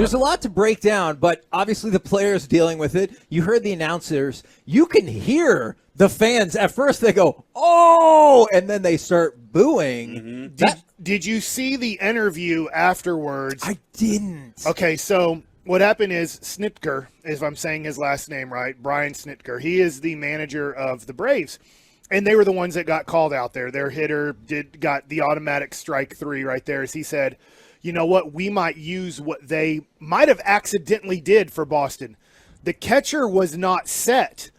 There's a lot to break down, but obviously the players dealing with it. You heard the announcers. You can hear the fans. At first they go, oh, and then they start booing. Did you see the interview afterwards? I didn't. Okay, so what happened is Snitker, if I'm saying his last name right, Brian Snitker, he is the manager of the Braves. And they were the ones that got called out there. Their hitter got the automatic strike 3 right there, as he said, you know what, we might use what they might have accidentally did for Boston. The catcher was not set.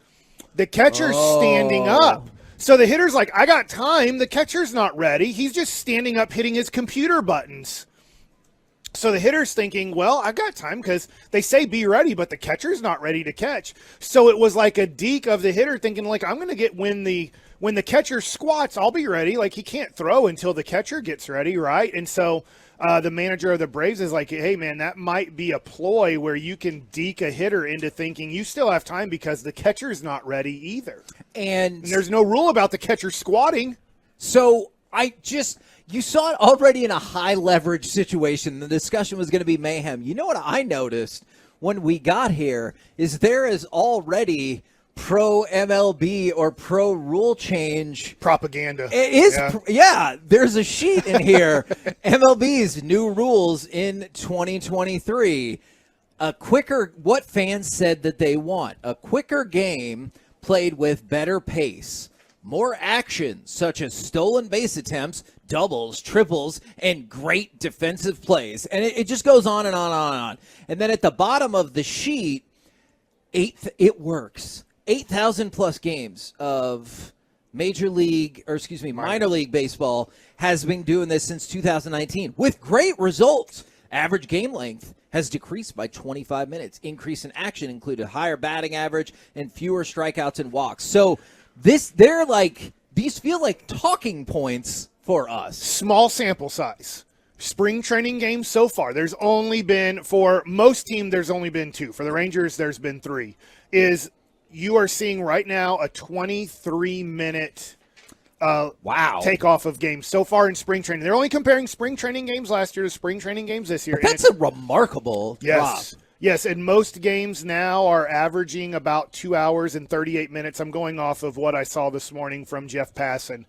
The catcher's standing up. So the hitter's like, I got time. The catcher's not ready. He's just standing up hitting his computer buttons. So the hitter's thinking, well, I got time because they say be ready, but the catcher's not ready to catch. So it was like a deke of the hitter thinking, like, I'm going to get when the catcher squats, I'll be ready. Like, he can't throw until the catcher gets ready, right? And so the manager of the Braves is like, hey, man, that might be a ploy where you can deke a hitter into thinking you still have time because the catcher's not ready either. And there's no rule about the catcher squatting. So you saw it already in a high leverage situation. The discussion was going to be mayhem. You know what I noticed when we got here is there is already pro MLB or pro rule change propaganda. It is, there's a sheet in here. MLB's new rules in 2023. What fans said that they want. A quicker game played with better pace. More action, such as stolen base attempts, doubles, triples, and great defensive plays. And it just goes on and on and on and on. And then at the bottom of the sheet, it works. 8,000 plus games of minor league baseball has been doing this since 2019 with great results. Average game length has decreased by 25 minutes. Increase in action included higher batting average and fewer strikeouts and walks. So these feel like talking points for us. Small sample size. Spring training games so far, there's only been, for most teams, there's only been 2. For the Rangers, there's been 3. You are seeing right now a 23-minute takeoff of games so far in spring training. They're only comparing spring training games last year to spring training games this year. But that's a remarkable drop. Yes, and most games now are averaging about 2 hours and 38 minutes. I'm going off of what I saw this morning from Jeff Passan.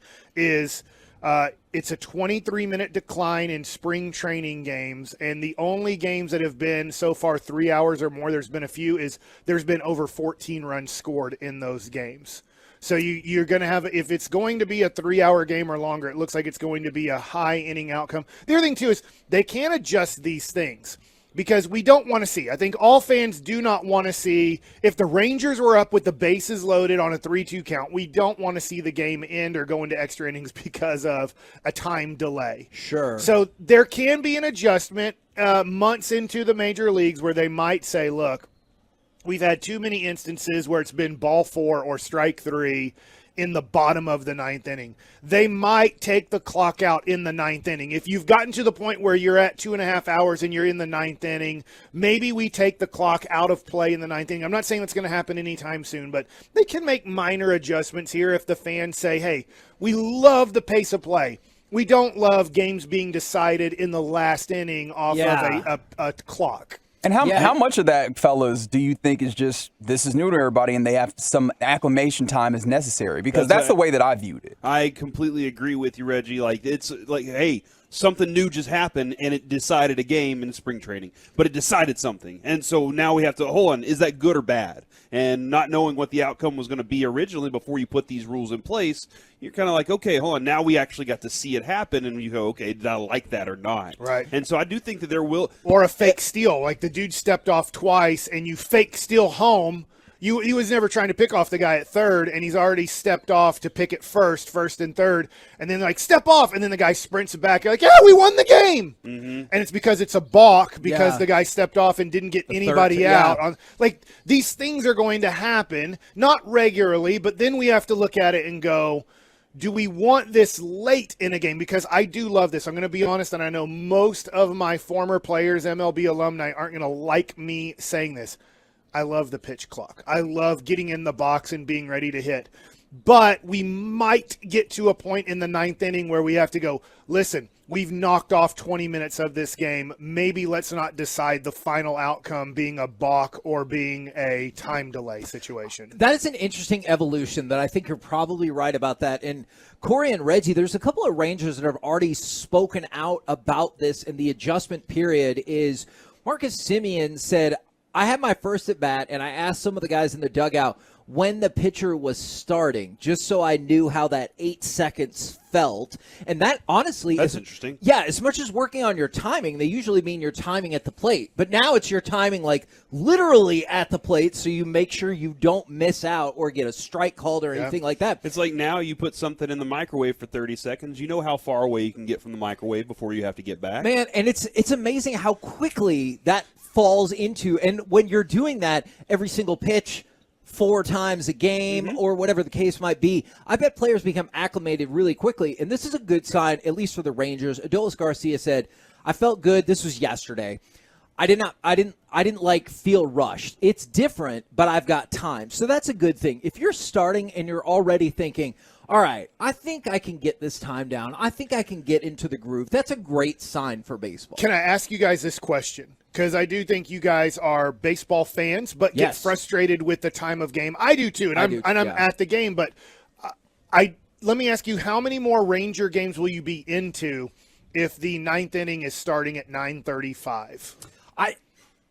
It's a 23-minute decline in spring training games, and the only games that have been so far 3 hours or more, there's been a few, there's been over 14 runs scored in those games. So you're going to have, if it's going to be a 3-hour game or longer, it looks like it's going to be a high inning outcome. The other thing, too, is they can adjust these things. Because we don't want to see. I think all fans do not want to see, if the Rangers were up with the bases loaded on a 3-2 count, we don't want to see the game end or go into extra innings because of a time delay. Sure. So there can be an adjustment months into the major leagues where they might say, look, we've had too many instances where it's been ball 4 or strike 3 in the bottom of the 9th inning. They might take the clock out in the 9th inning. If you've gotten to the point where you're at 2.5 hours and you're in the 9th inning, maybe we take the clock out of play in the 9th inning. I'm not saying that's going to happen anytime soon, but they can make minor adjustments here if the fans say, hey, we love the pace of play. We don't love games being decided in the last inning off of a clock. And how much of that, fellas, do you think is just this is new to everybody and they have some acclimation time is necessary? Because that's the way that I viewed it. I completely agree with you, Reggie. Like, it's like, hey, something new just happened and it decided a game in spring training, but it decided something. And so now we have to, hold on, is that good or bad? And not knowing what the outcome was going to be originally before you put these rules in place, you're kind of like, okay, hold on, now we actually got to see it happen, and you go, okay, did I like that or not? Right. And so I do think that there will. Or a fake steal, like the dude stepped off twice and you fake steal home. He was never trying to pick off the guy at third, and he's already stepped off to pick it first and third, and then like step off, and then the guy sprints back. You're like, yeah, we won the game, and it's because it's a balk because the guy stepped off and didn't get anybody out. Like these things are going to happen, not regularly, but then we have to look at it and go, do we want this late in a game? Because I do love this. I'm going to be honest, and I know most of my former players, MLB alumni, aren't going to like me saying this. I love the pitch clock. I love getting in the box and being ready to hit. But we might get to a point in the ninth inning where we have to go, listen, we've knocked off 20 minutes of this game. Maybe let's not decide the final outcome being a balk or being a time delay situation. That is an interesting evolution that I think you're probably right about that. And Corey and Reggie, there's a couple of Rangers that have already spoken out about this, and the adjustment period is Marcus Semien said, I had my first at bat, and I asked some of the guys in the dugout when the pitcher was starting, just so I knew how that 8 seconds felt. And that honestly That's interesting. Yeah, as much as working on your timing, they usually mean your timing at the plate. But now it's your timing like literally at the plate, so you make sure you don't miss out or get a strike called or anything like that. It's like now you put something in the microwave for 30 seconds. You know how far away you can get from the microwave before you have to get back. Man, and it's amazing how quickly that falls into. And when you're doing that every single pitch 4 times a game or whatever the case might be, I bet players become acclimated really quickly. And this is a good sign, at least for the Rangers. Adolis Garcia said, I felt good. This was yesterday. I didn't like feel rushed. It's different, but I've got time. So that's a good thing. If you're starting and you're already thinking, all right, I think I can get this time down. I think I can get into the groove. That's a great sign for baseball. Can I ask you guys this question? Because I do think you guys are baseball fans, but get frustrated with the time of game. I do too, and I'm at the game. But let me ask you, how many more Ranger games will you be into if the ninth inning is starting at 9:35?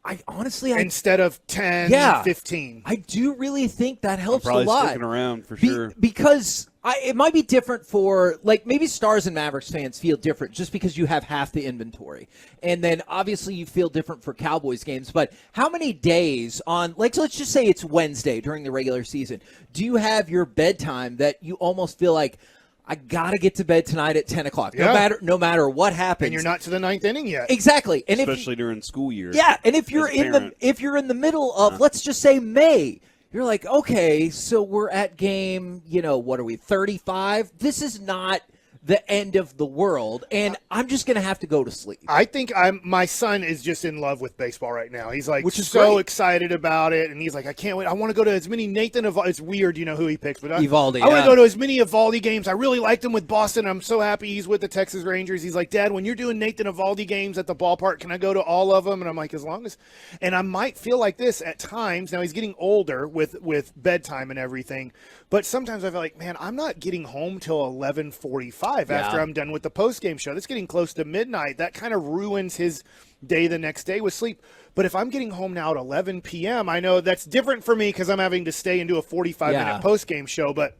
I honestly, instead of 10, 15. I do really think that helps I'm probably a lot. sticking around for sure. Because it might be different for, like, maybe Stars and Mavericks fans feel different just because you have half the inventory. And then obviously you feel different for Cowboys games. But how many days on, like, let's just say it's Wednesday during the regular season, do you have your bedtime that you almost feel like, I got to get to bed tonight at 10 o'clock, no matter what happens. And you're not to the ninth inning yet. Exactly. And especially during school year. Yeah, and if you're in the middle of, let's just say May, you're like, okay, so we're at game, what are we, 35? This is not the end of the world, and I'm just going to have to go to sleep. I think my son is just in love with baseball right now. He's like, which is so great. Excited about it, and he's like, I can't wait. I want to go to as many Nathan Eovaldi. It's weird, who he picks, but Eovaldi. I want to go to as many Eovaldi games. I really liked him with Boston. I'm so happy he's with the Texas Rangers. He's like, Dad, when you're doing Nathan Eovaldi games at the ballpark, can I go to all of them? And I'm like, as long as. And I might feel like this at times. Now he's getting older with bedtime and everything, but sometimes I feel like, man, I'm not getting home till 11:45 after I'm done with the post-game show. That's getting close to midnight. That kind of ruins his day the next day with sleep. But if I'm getting home now at 11 p.m., I know that's different for me because I'm having to stay and do a 45-minute post-game show. But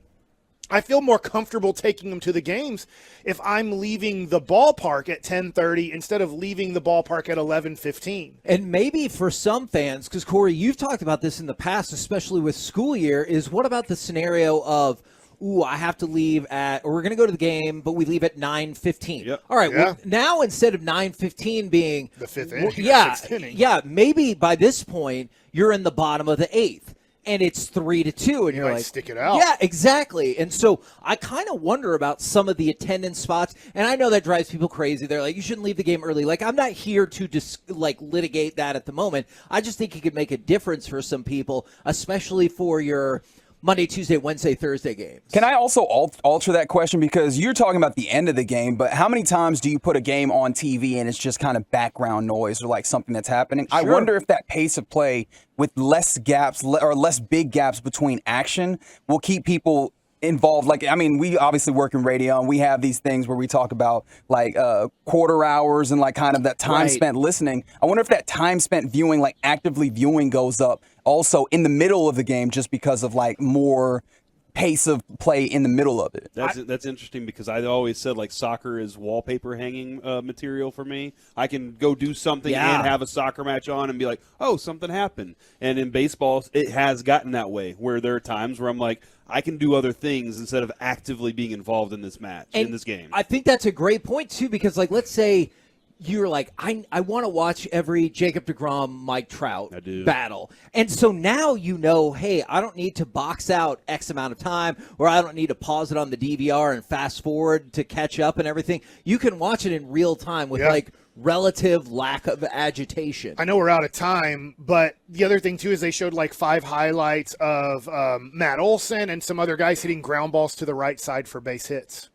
I feel more comfortable taking them to the games if I'm leaving the ballpark at 10:30 instead of leaving the ballpark at 11:15. And maybe for some fans, because, Corey, you've talked about this in the past, especially with school year, is what about the scenario of, I have to leave or we're going to go to the game, but we leave at 9:15. Yep. All right, well, now instead of 9:15 being the fifth inning, sixth inning. Maybe by this point you're in the bottom of the 8th. And it's 3-2, and you're like, stick it out. Yeah, exactly. And so I kind of wonder about some of the attendance spots, and I know that drives people crazy. They're like, you shouldn't leave the game early. Like, I'm not here to litigate that at the moment. I just think it could make a difference for some people, especially for your Monday, Tuesday, Wednesday, Thursday games. Can I also alter that question? Because you're talking about the end of the game, but how many times do you put a game on TV and it's just kind of background noise or like something that's happening? Sure. I wonder if that pace of play with less gaps or less big gaps between action will keep people involved. Like, I mean, we obviously work in radio and we have these things where we talk about like quarter hours and like kind of that time spent listening. I wonder if that time spent viewing, like actively viewing, goes up also in the middle of the game just because of like more pace of play in the middle of it. That's interesting because I always said like soccer is wallpaper hanging material for me. I can go do something and have a soccer match on and be like, oh, something happened. And in baseball, it has gotten that way where there are times where I'm like, I can do other things instead of actively being involved in this match, in this game. I think that's a great point, too, because, like, let's say you're like, I want to watch every Jacob deGrom, Mike Trout battle. And so now you know, hey, I don't need to box out X amount of time, or I don't need to pause it on the DVR and fast forward to catch up and everything. You can watch it in real time with like relative lack of agitation. I know we're out of time, but the other thing, too, is they showed like 5 highlights of Matt Olson and some other guys hitting ground balls to the right side for base hits.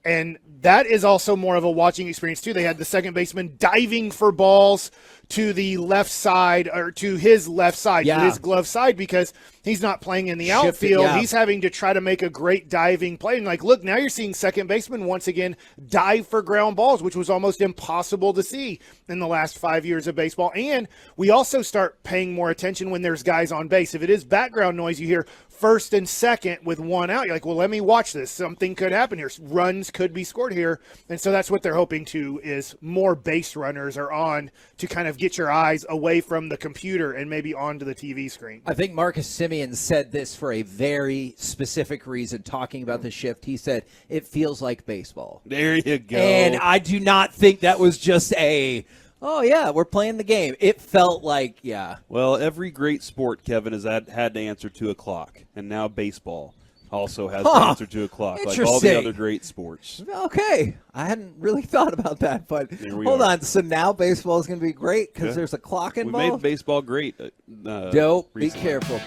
And that is also more of a watching experience, too. They had the second baseman diving for balls to the left side, or to his left side, to his glove side, because he's not playing in the outfield. He's having to try to make a great diving play. And, like, look, now you're seeing second baseman once again dive for ground balls, which was almost impossible to see in the last 5 years of baseball. And we also start paying more attention when there's guys on base. If it is background noise, you hear first and second with one out. You're like, well, let me watch this. Something could happen here. Runs could be scored here. And so that's what they're hoping to, is more base runners are on to kind of get your eyes away from the computer and maybe onto the TV screen. I think Marcus Simeon said this for a very specific reason, talking about the shift. He said, it feels like baseball. There you go. And I do not think that was just oh, yeah, we're playing the game. It felt like, Well, every great sport, Kevin, has had to answer to a clock, and now baseball also has to answer to a clock, like all the other great sports. Okay. I hadn't really thought about that, but hold on. So now baseball is going to be great because there's a clock involved? We made baseball great. Dope. Recently. Be careful.